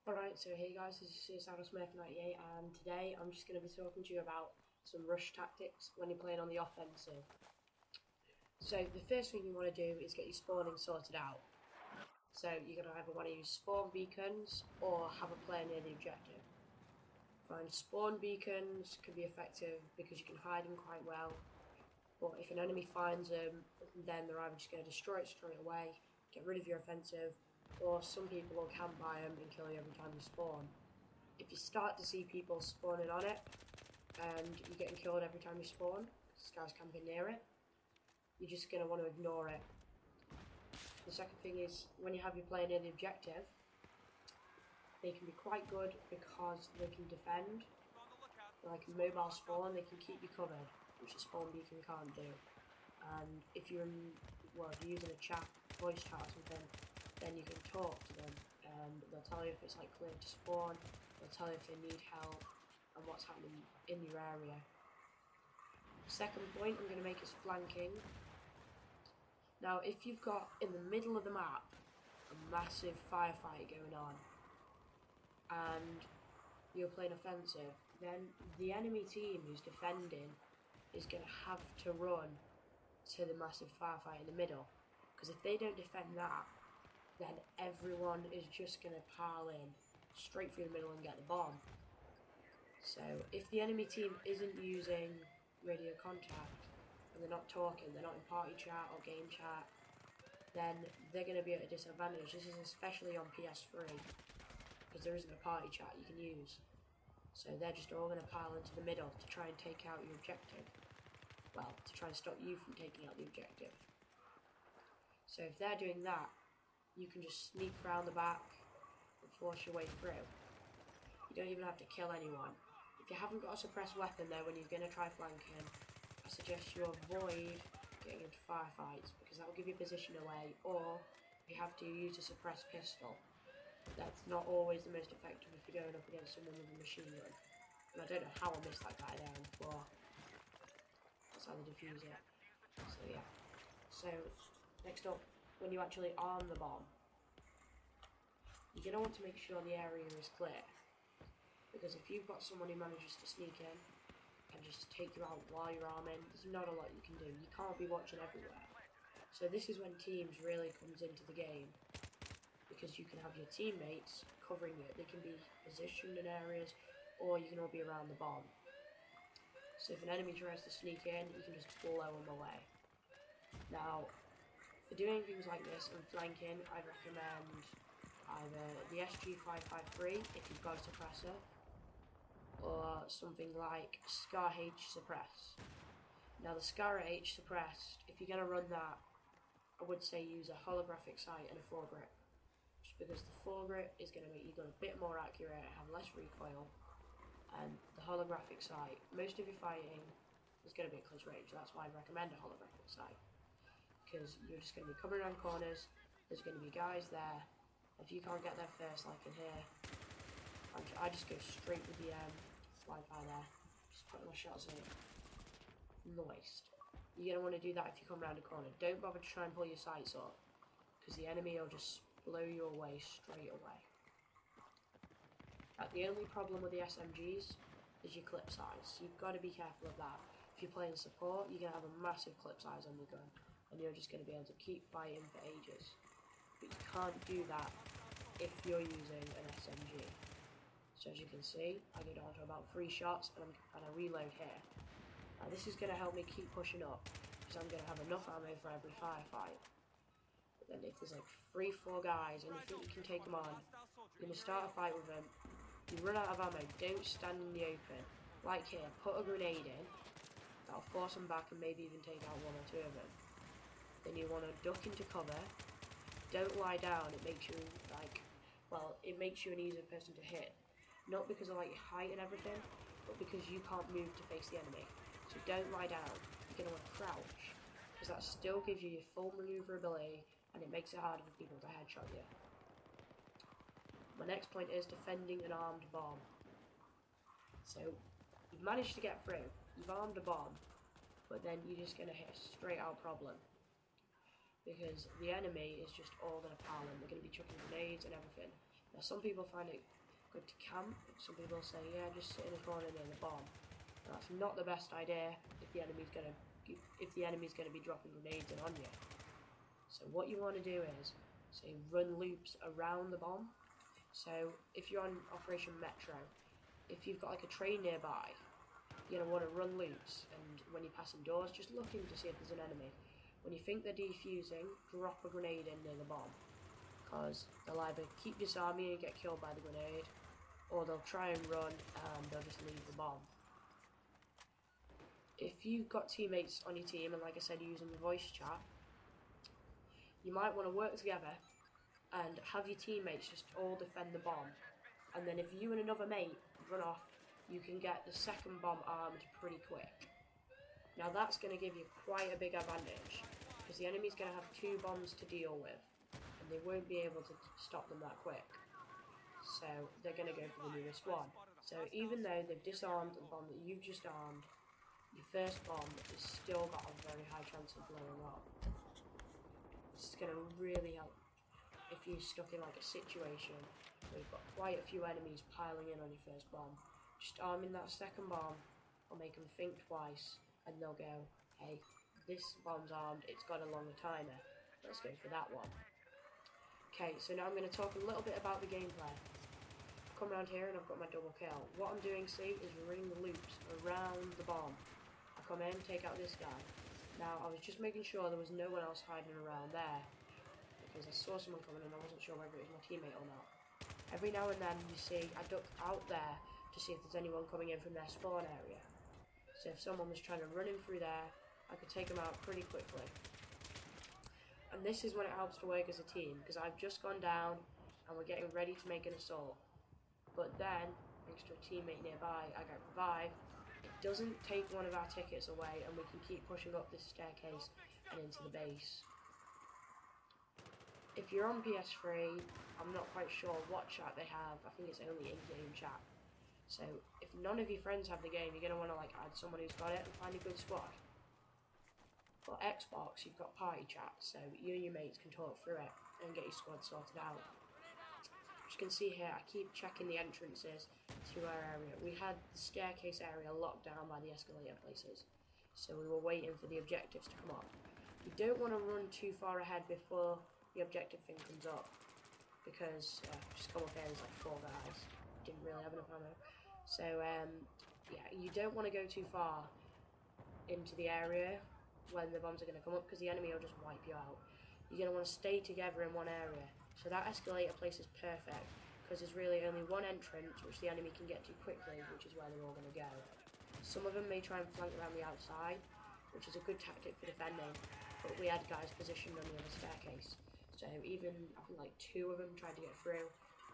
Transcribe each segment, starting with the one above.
Alright, so hey guys, this is Suicidal Smurf 98 and today I'm just going to be talking to you about some rush tactics when you're playing on the offensive. So the first thing you want to do is get your spawning sorted out. So you're going to either want to use spawn beacons or have a player near the objective. Find spawn beacons can be effective because you can hide them quite well, but if an enemy finds them, then they're either just going to destroy it straight away, get rid of your offensive, or some people will camp by them and kill you every time you spawn. If you start to see people spawning on it and you're getting killed every time you spawn, this guy's camping near it, you're just going to want to ignore it. The second thing is, when you have your player near the objective, they can be quite good because they can defend. Like a mobile spawn, they can keep you covered, which a spawn beacon can't do. And if you're if you're using a chat, voice chat or something, then you can talk to them and they'll tell you if it's like clear to spawn, they'll tell you if they need help and what's happening in your area. Second point I'm going to make is flanking. Now if you've got in the middle of the map a massive firefight going on and you're playing offensive, then the enemy team who's defending is going to have to run to the massive firefight in the middle, because if they don't defend that, then everyone is just going to pile in straight through the middle and get the bomb. So if the enemy team isn't using radio contact and they're not talking, they're not in party chat or game chat, then they're going to be at a disadvantage. This is especially on PS3 because there isn't a party chat you can use. So they're just all going to pile into the middle to try and take out your objective. Well, to try and stop you from taking out the objective. So if they're doing that, you can just sneak around the back and force your way through. You don't even have to kill anyone. If you haven't got a suppressed weapon though when you're going to try flanking, I suggest you avoid getting into firefights because that will give you position away, or if you have to, use a suppressed pistol. That's not always the most effective if you're going up against someone with a machine gun. And I don't know how I missed that guy there before. That's how they defuse it. So yeah. So next up, when you actually arm the bomb, you're going to want to make sure the area is clear. Because if you've got someone who manages to sneak in and just take you out while you're arming, there's not a lot you can do. You can't be watching everywhere. So this is when teams really comes into the game, because you can have your teammates covering you. They can be positioned in areas, or you can all be around the bomb. So if an enemy tries to sneak in, you can just blow them away. Now, for doing things like this and flanking, I'd recommend either the SG553 if you've got a suppressor, or something like Scar H Suppress. Now the Scar H Suppressed, if you're going to run that, I would say use a holographic sight and a foregrip. Just because the foregrip is going to make you go a bit more accurate, have less recoil, and the holographic sight, most of your fighting is going to be at close range. That's why I recommend a holographic sight, because you're just going to be coming around corners, there's going to be guys there. If you can't get there first, like in here, I just go straight with the Wi-Fi there, just putting my shots in from the waist. You're going to want to do that if you come around a corner. Don't bother to try and pull your sights up, because the enemy will just blow you away straight away. The only problem with the SMGs is your clip size, so you've got to be careful of that. If you're playing support, you're going to have a massive clip size on your gun, and you're just going to be able to keep fighting for ages. But you can't do that if you're using an SMG. So as you can see, I go down to about 3 shots and I reload here. Now this is going to help me keep pushing up, because I'm going to have enough ammo for every firefight. But then if there's like 3-4 guys and you think you can take them on, you're going to start a fight with them, you run out of ammo, don't stand in the open. Like here, put a grenade in, that'll force them back and maybe even take out 1 or 2 of them. Then you want to duck into cover, don't lie down, it makes you it makes you an easier person to hit. Not because of like your height and everything, but because you can't move to face the enemy. So don't lie down, you're going to want to crouch, because that still gives you your full maneuverability and it makes it harder for people to headshot you. My next point is defending an armed bomb. So you've managed to get through, you've armed a bomb, but then you're just going to hit a straight out problem. Because the enemy is just all going to pile in, they're going to be chucking grenades and everything. Now some people find it good to camp, some people say, yeah, just sit in a corner near the bomb. That's not the best idea if the enemy's gonna be dropping grenades in on you. So what you want to do is, say, run loops around the bomb. So if you're on Operation Metro, if you've got like a train nearby, you're gonna want to run loops, and when you're passing doors, just looking to see if there's an enemy. When you think they're defusing, drop a grenade in near the bomb, because they'll either keep disarming you and get killed by the grenade, or they'll try and run and they'll just leave the bomb. If you've got teammates on your team, and like I said, you're using the voice chat, you might want to work together and have your teammates just all defend the bomb. And then if you and another mate run off, you can get the second bomb armed pretty quick. Now that's going to give you quite a big advantage, because the enemy's going to have 2 bombs to deal with, and they won't be able to stop them that quick. So they're going to go for the newest one. So even though they've disarmed the bomb that you've just armed, your first bomb has still got a very high chance of blowing up. It's going to really help if you're stuck in like a situation where you've got quite a few enemies piling in on your first bomb. Just arming that second bomb will make them think twice, and they'll go, hey, this bomb's armed, it's got a longer timer, let's go for that one. Okay, so now I'm going to talk a little bit about the gameplay. I've come around here and I've got my double kill. What I'm doing, see, is running the loops around the bomb. I come in, take out this guy. Now, I was just making sure there was no one else hiding around there, because I saw someone coming and I wasn't sure whether it was my teammate or not. Every now and then, you see, I duck out there to see if there's anyone coming in from their spawn area. So if someone was trying to run in through there, I could take them out pretty quickly. And this is when it helps to work as a team, because I've just gone down and we're getting ready to make an assault. But then, thanks to a teammate nearby, I get revived. It doesn't take one of our tickets away, and we can keep pushing up this staircase and into the base. If you're on PS3, I'm not quite sure what chat they have. I think it's only in-game chat. So if none of your friends have the game, you're going to want to like add someone who's got it and find a good squad. For Xbox, you've got party chat, so you and your mates can talk through it and get your squad sorted out. As you can see here, I keep checking the entrances to our area. We had the staircase area locked down by the escalator places, so we were waiting for the objectives to come up. You don't want to run too far ahead before the objective thing comes up, because just come up here, there's like 4 guys. Didn't really have enough ammo. So yeah, you don't want to go too far into the area when the bombs are going to come up, because the enemy will just wipe you out. You're going to want to stay together in one area. So that escalator place is perfect, because there's really only one entrance which the enemy can get to quickly, which is where they're all going to go. Some of them may try and flank around the outside, which is a good tactic for defending, but we had guys positioned on the other staircase. So even, I think like 2 of them tried to get through,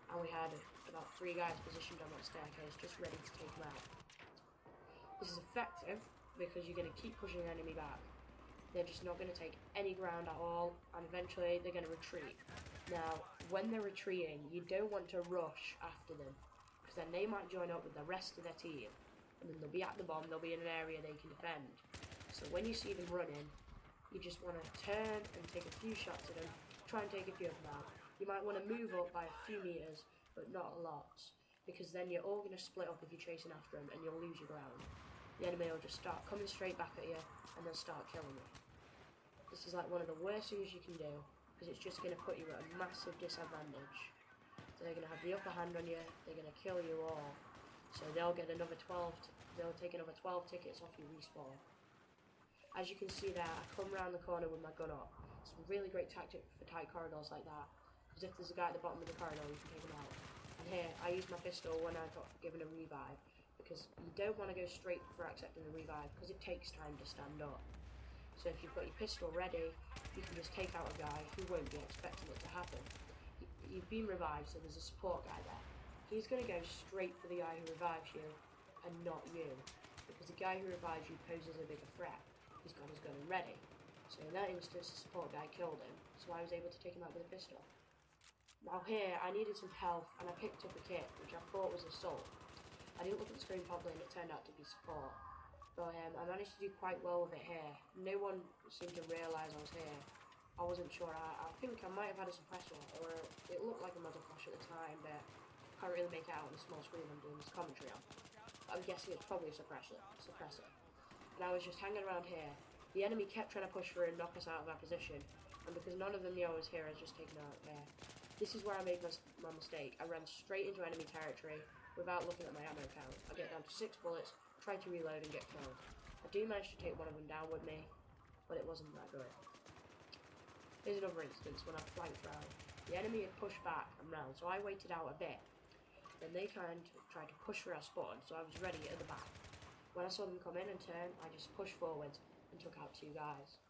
and we had about 3 guys positioned on that staircase just ready to take them out. This is effective because you're going to keep pushing the enemy back. They're just not going to take any ground at all, and eventually they're going to retreat. Now, when they're retreating, you don't want to rush after them, because then they might join up with the rest of their team, and then they'll be at the bomb, they'll be in an area they can defend. So when you see them running, you just want to turn and take a few shots at them, try and take a few of them out. You might want to move up by a few meters, but not a lot, because then you're all going to split up if you're chasing after them, and you'll lose your ground. The enemy will just start coming straight back at you, and they'll start killing you. This is like one of the worst things you can do, because it's just going to put you at a massive disadvantage. They're going to have the upper hand on you, they're going to kill you all, so they'll get another 12, they'll take another 12 tickets off your respawn. As you can see there, I come round the corner with my gun up. It's a really great tactic for tight corridors like that, because if there's a guy at the bottom of the corridor, you can take him out. And here, I use my pistol when I got given a revive, because you don't want to go straight for accepting the revive, because it takes time to stand up. So if you've got your pistol ready, you can just take out a guy who won't be expecting it to happen. You've been revived, so there's a support guy there. He's going to go straight for the guy who revives you, and not you, because the guy who revives you poses a bigger threat. He's got his gun ready. So in that instance, the support guy killed him, so I was able to take him out with a pistol. Now here, I needed some health, and I picked up a kit, which I thought was assault. I didn't look at the screen properly, and it turned out to be support. But I managed to do quite well with it here. No one seemed to realise I was here. I wasn't sure. I think I might have had a suppressor, or it looked like a muzzle flash at the time, but I can't really make it out on the small screen I'm doing this commentary on. I'm guessing it's probably a suppressor. And I was just hanging around here. The enemy kept trying to push through and knock us out of our position, and because none of them knew I was here, I was just taken out there. This is where I made my mistake. I ran straight into enemy territory without looking at my ammo count. I get down to 6 bullets, try to reload and get killed. I do manage to take one of them down with me, but it wasn't that good. Here's another instance when I flanked round. The enemy had pushed back and round, so I waited out a bit. Then they tried to push through our spawn, so I was ready at the back. When I saw them come in and turn, I just pushed forward and took out 2 guys.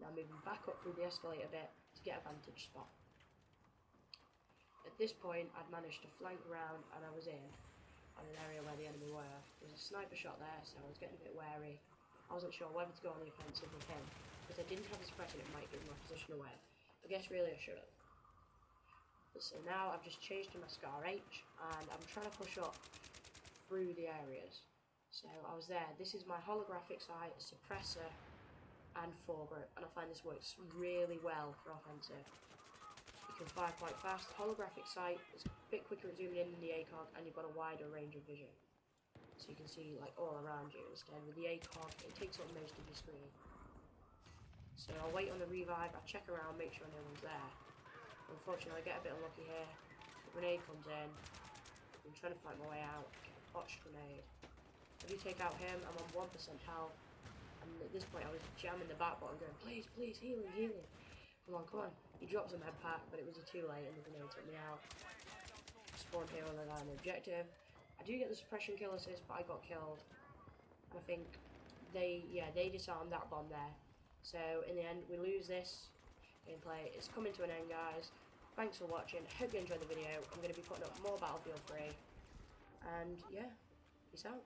Now moving back up through the escalator a bit to get a vantage spot. At this point, I'd managed to flank around and I was in on an area where the enemy were. There was a sniper shot there, so I was getting a bit wary. I wasn't sure whether to go on the offensive with him, because I didn't have a suppressor and it might give my position away. I guess really I should have. So now I've just changed to my Scar H, and I'm trying to push up through the areas. So I was there. This is my holographic sight, suppressor, and foregrip, and I find this works really well for offensive. You can fire quite fast. Holographic sight is a bit quicker at zooming in than the ACOG, and you've got a wider range of vision, so you can see like all around you. Instead, with the ACOG, it takes up most of your screen. So I'll wait on the revive. I check around, make sure no one's there. Unfortunately, I get a bit unlucky here. The grenade comes in. I'm trying to fight my way out. Get a botched grenade. If you take out him, I'm on 1% health. And at this point, I was jamming the back button, going, please, please, healing, healing. Come on, come on. He drops a med pack, but it was too late, and the grenade took me out. Spawned here on the line objective. I do get the suppression kill assist, but I got killed. And I think they disarmed that bomb there. So in the end, we lose this gameplay. It's coming to an end, guys. Thanks for watching. Hope you enjoyed the video. I'm going to be putting up more Battlefield 3. And yeah, peace out.